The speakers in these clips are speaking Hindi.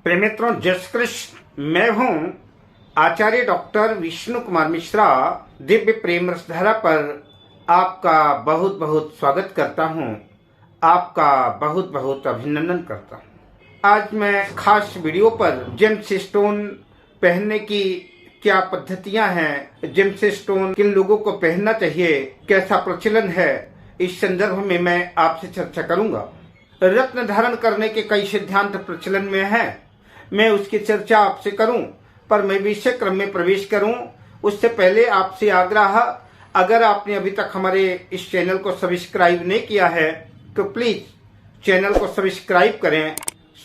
प्रिय मित्रों, जय श्री कृष्ण। मैं हूं आचार्य डॉक्टर विष्णु कुमार मिश्रा। दिव्य प्रेम रसधारा पर आपका बहुत बहुत स्वागत करता हूं, आपका बहुत बहुत अभिनंदन करता हूं। आज मैं खास वीडियो पर जेम्स स्टोन पहनने की क्या पद्धतियां हैं, जेम्स स्टोन किन लोगों को पहनना चाहिए, कैसा प्रचलन है, इस संदर्भ में मैं आपसे चर्चा करूंगा। रत्न धारण करने के कई सिद्धांत प्रचलन में हैं, मैं उसकी चर्चा आपसे करूं, पर मैं विषय क्रम में प्रवेश करूं उससे पहले आपसे आग्रह, अगर आपने अभी तक हमारे इस चैनल को सब्सक्राइब नहीं किया है तो प्लीज चैनल को सब्सक्राइब करें,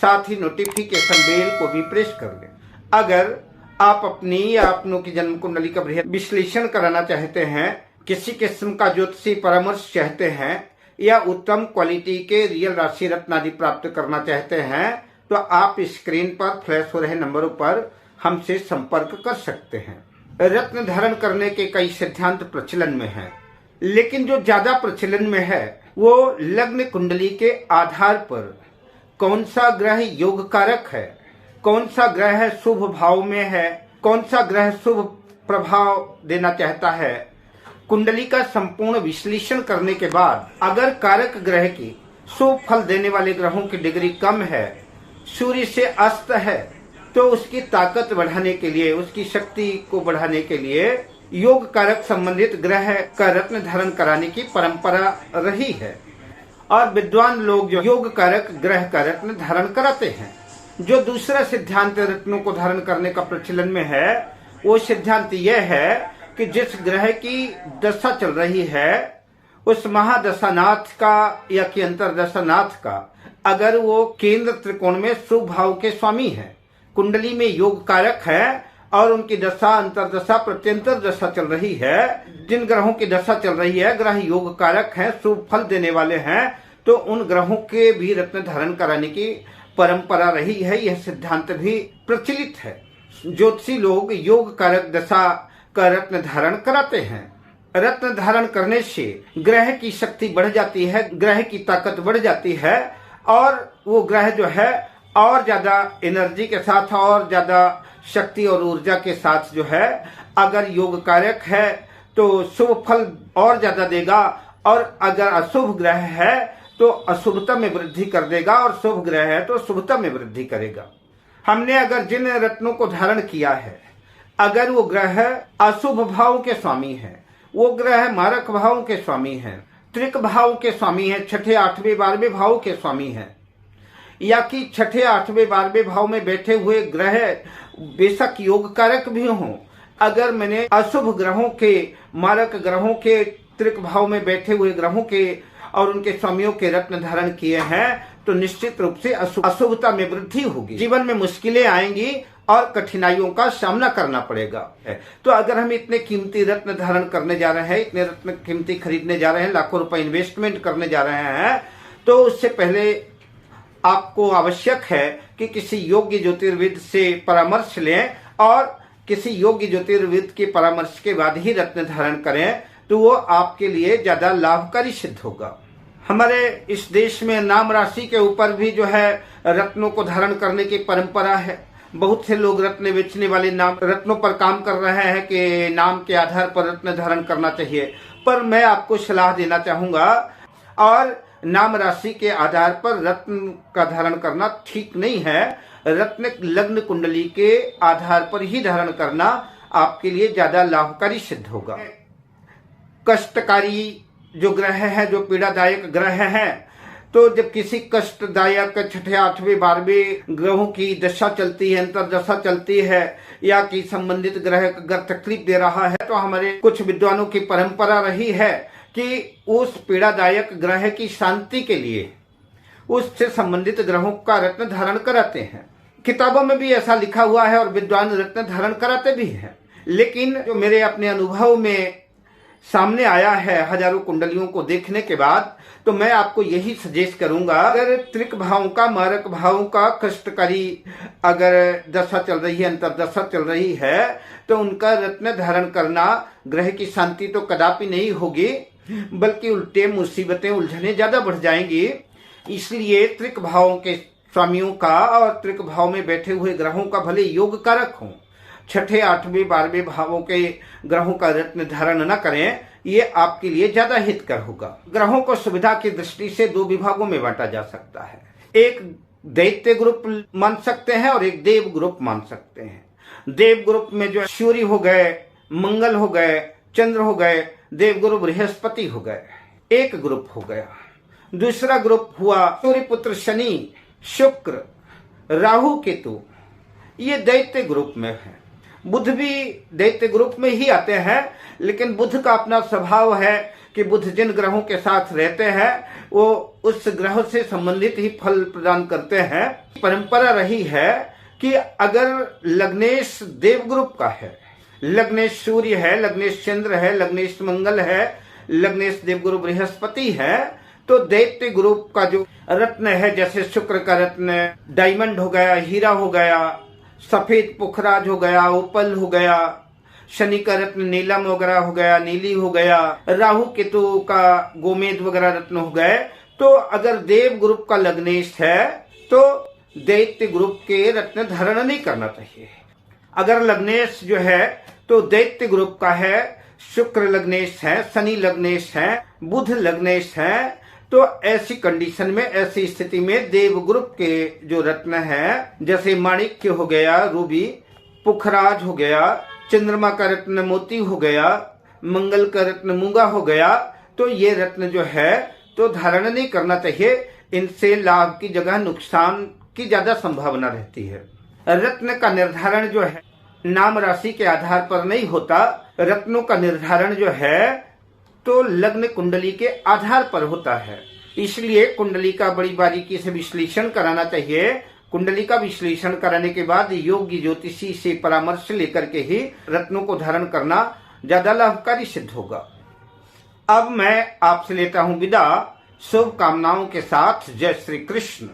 साथ ही नोटिफिकेशन बेल को भी प्रेस कर लें। अगर आप अपनी या अपनों की जन्म कुंडली का विश्लेषण कराना चाहते हैं, किसी किस्म का ज्योतिषी परामर्श चाहते हैं या उत्तम क्वालिटी के रियल राशि रत्न आदि प्राप्त करना चाहते हैं तो आप स्क्रीन पर फ्लैश हो रहे नंबरों पर हमसे संपर्क कर सकते हैं। रत्न धारण करने के कई सिद्धांत प्रचलन में हैं, लेकिन जो ज्यादा प्रचलन में है वो लग्न कुंडली के आधार पर कौन सा ग्रह योग कारक है, कौन सा ग्रह शुभ भाव में है, कौन सा ग्रह शुभ प्रभाव देना चाहता है। कुंडली का संपूर्ण विश्लेषण करने के बाद अगर कारक ग्रह की शुभ फल देने वाले ग्रहों की डिग्री कम है, सूर्य से अस्त है, तो उसकी ताकत बढ़ाने के लिए, उसकी शक्ति को बढ़ाने के लिए योग कारक संबंधित ग्रह का रत्न धारण कराने की परंपरा रही है और विद्वान लोग जो योग कारक ग्रह का रत्न धारण कराते हैं। जो दूसरा सिद्धांत रत्नों को धारण करने का प्रचलन में है वो सिद्धांत यह है कि जिस ग्रह की दशा चल रही है उस महादशानाथ का या कि अंतरदशानाथ का अगर वो केंद्र त्रिकोण में शुभ भाव के स्वामी है, कुंडली में योग कारक है और उनकी दशा अंतरदशा प्रत्यंतर दशा चल रही है, जिन ग्रहों की दशा चल रही है ग्रह योग कारक हैं, शुभ फल देने वाले हैं, तो उन ग्रहों के भी रत्न धारण कराने की परंपरा रही है। यह सिद्धांत भी प्रचलित है। ज्योतिषी लोग योग कारक दशा का रत्न धारण कराते हैं। रत्न धारण करने से ग्रह की शक्ति बढ़ जाती है, ग्रह की ताकत बढ़ जाती है और वो ग्रह जो है और ज्यादा एनर्जी के साथ और ज्यादा शक्ति और ऊर्जा के साथ जो है, अगर योग कारक है तो शुभ फल और ज्यादा देगा और अगर अशुभ ग्रह है तो अशुभता में वृद्धि कर देगा और शुभ ग्रह है तो शुभता में वृद्धि करेगा। हमने अगर जिन रत्नों को धारण किया है, अगर वो ग्रह अशुभ भाव के स्वामी है, वो ग्रह मारक भाव के स्वामी है, त्रिक भाव के स्वामी है, छठे आठवें 12वें भाव के स्वामी है, या कि छठे आठवें 12वें भाव में बैठे हुए ग्रह बेशक योग कारक भी हों, अगर मैंने अशुभ ग्रहों के, मारक ग्रहों के, त्रिक भाव में बैठे हुए ग्रहों के और उनके स्वामियों के रत्न धारण किए हैं तो निश्चित रूप से अशुभता में वृद्धि होगी, जीवन में मुश्किलें आएंगी और कठिनाइयों का सामना करना पड़ेगा। तो अगर हम इतने कीमती रत्न धारण करने जा रहे हैं, इतने रत्न कीमती खरीदने जा रहे हैं, लाखों रुपए इन्वेस्टमेंट करने जा रहे हैं, तो उससे पहले आपको आवश्यक है कि किसी योग्य ज्योतिर्विद से परामर्श लें और किसी योग्य ज्योतिर्विद के परामर्श के बाद ही रत्न धारण करें, तो वो आपके लिए ज्यादा लाभकारी सिद्ध होगा। हमारे इस देश में नाम राशि के ऊपर भी जो है रत्नों को धारण करने की परंपरा है। बहुत से लोग रत्न बेचने वाले नाम रत्नों पर काम कर रहे हैं कि नाम के आधार पर रत्न धारण करना चाहिए, पर मैं आपको सलाह देना चाहूंगा और नाम राशि के आधार पर रत्न का धारण करना ठीक नहीं है। रत्न लग्न कुंडली के आधार पर ही धारण करना आपके लिए ज्यादा लाभकारी सिद्ध होगा। कष्टकारी जो ग्रह है, जो पीड़ादायक ग्रह है, तो जब किसी कष्टदायक छठे आठवें 12वें ग्रहों की दशा चलती है, अंतरदशा चलती है, या कि संबंधित ग्रह अगर तकलीफ दे रहा है, तो हमारे कुछ विद्वानों की परंपरा रही है कि उस पीड़ादायक ग्रह की शांति के लिए उससे संबंधित ग्रहों का रत्न धारण कराते हैं। किताबों में भी ऐसा लिखा हुआ है और विद्वान रत्न धारण कराते भी हैं, लेकिन जो मेरे अपने अनुभव में सामने आया है हजारों कुंडलियों को देखने के बाद, तो मैं आपको यही सजेस्ट करूंगा, अगर त्रिक भाव का, मारक भाव का कष्टकारी अगर दशा चल रही है, अंतरदशा चल रही है, तो उनका रत्न धारण करना ग्रह की शांति तो कदापि नहीं होगी, बल्कि उल्टे मुसीबतें, उलझने ज्यादा बढ़ जाएंगी। इसलिए त्रिक भावों के स्वामियों का और त्रिक भाव में बैठे हुए ग्रहों का भले योग कारक हो, छठे, आठवें, 12वें भावों के ग्रहों का रत्न धारण न करें, ये आपके लिए ज्यादा हितकर होगा। ग्रहों को सुविधा की दृष्टि से 2 विभागों में बांटा जा सकता है। एक दैत्य ग्रुप मान सकते हैं और एक देव ग्रुप मान सकते हैं। देव ग्रुप में जो सूर्य हो गए, मंगल हो गए, चंद्र हो गए, देव गुरु बृहस्पति हो गए, एक ग्रुप हो गया। दूसरा ग्रुप हुआ सूर्य पुत्र शनि, शुक्र, राहु, केतु, ये दैत्य ग्रुप में है। बुध भी दैत्य ग्रुप में ही आते हैं, लेकिन बुध का अपना स्वभाव है कि बुध जिन ग्रहों के साथ रहते हैं वो उस ग्रह से संबंधित ही फल प्रदान करते हैं। परंपरा रही है कि अगर लग्नेश देव ग्रुप का है, लग्नेश सूर्य है, लग्नेश चंद्र है, लग्नेश मंगल है, लग्नेश देवगुरु बृहस्पति है, तो दैत्य ग्रुप का जो रत्न है, जैसे शुक्र का रत्न डायमंड हो गया, हीरा हो गया, सफेद पुखराज हो गया, ओपल हो गया, शनि का रत्न नीलम वगैरह हो गया, नीली हो गया, राहु केतु का गोमेद वगैरह रत्न हो गए। तो अगर देव ग्रुप का लग्नेश है तो दैत्य ग्रुप के रत्न धारण नहीं करना चाहिए। अगर लग्नेश जो है तो दैत्य ग्रुप का है, शुक्र लग्नेश है, शनि लग्नेश है, बुध लग्नेश है, तो ऐसी कंडीशन में, ऐसी स्थिति में देव ग्रुप के जो रत्न है, जैसे माणिक्य हो गया, रूबी, पुखराज हो गया, चंद्रमा का रत्न मोती हो गया, मंगल का रत्न मूंगा हो गया, तो ये रत्न जो है तो धारण नहीं करना चाहिए। इनसे लाभ की जगह नुकसान की ज्यादा संभावना रहती है। रत्न का निर्धारण जो है नाम राशि के आधार पर नहीं होता। रत्नों का निर्धारण जो है तो लग्न कुंडली के आधार पर होता है। इसलिए कुंडली का बड़ी बारीकी से विश्लेषण कराना चाहिए। कुंडली का विश्लेषण कराने के बाद योग्य ज्योतिषी से परामर्श लेकर के ही रत्नों को धारण करना ज्यादा लाभकारी सिद्ध होगा। अब मैं आपसे लेता हूं विदा, शुभकामनाओं के साथ। जय श्री कृष्ण।